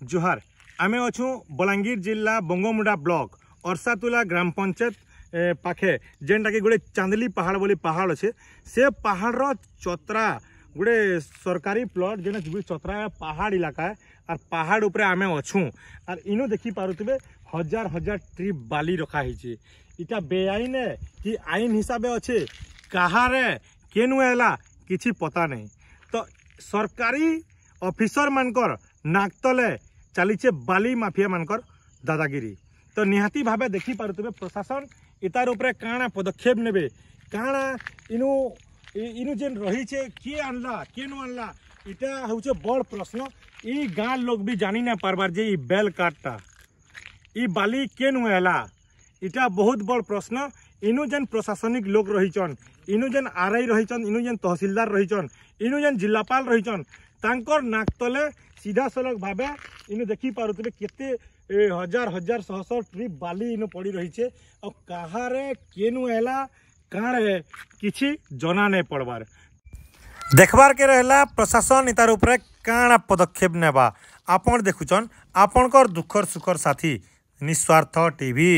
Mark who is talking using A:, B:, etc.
A: जोहार आमे अच्छू बलांगीर जिला बंगमुंडा ब्लॉक अरसातुला ग्राम पंचायत पाखे जेनटा कि गोटे चांदली पहाड़ बोली पहाड़ अच्छे से पहाड़ चतरा गोटे सरकारी प्लॉट जेन चतरा पहाड़ इलाका है और पहाड़ उपरे आमे अच्छू और इनो देखी पारुथिबे हजार हजार ट्री बाली रखा है। इटा बेआईन है कि आईन हिसाब से अच्छे कहारे केनु हैला किछि पता नहीं। तो सरकारी ऑफिसर मानकर नाकतले चलीचे बाली माफिया मानकर दादागिरी। तो निहाती भावे देखी पारुथिबे प्रशासन इतार उपरे काना पदक्षेप नेबे काना इनु इनु जेन रही छे किए आनला केनु आनला इटा होचे बड़ प्रश्न। ई गाँ लोग भी जानी ना पारबार जे ई बेल काटटा ई बाली केनु हैला इटा बहुत बड़ प्रश्न। इनु जेन प्रशासनिक लोग रहीचन इनु जेन आरआई रहीचन इनु जेन तहसीलदार रहीचन इनु जेन जिलापाल रहीचन तांकर नाक तले सीधा सड़क भावे इनु देखी पारुथिबे केते हजार हजार शह शह ट्री बाली इनु पड़ी रही छे और कहारे केनु हैला काणे किछि जना नहीं पड़बार। देखबार के रहला प्रशासन इतार उपरे काଣା पदक्षेप नेबा। आपण देखुचन आपणकर दुखर सुखर साथी निस्वार्थ टीवी।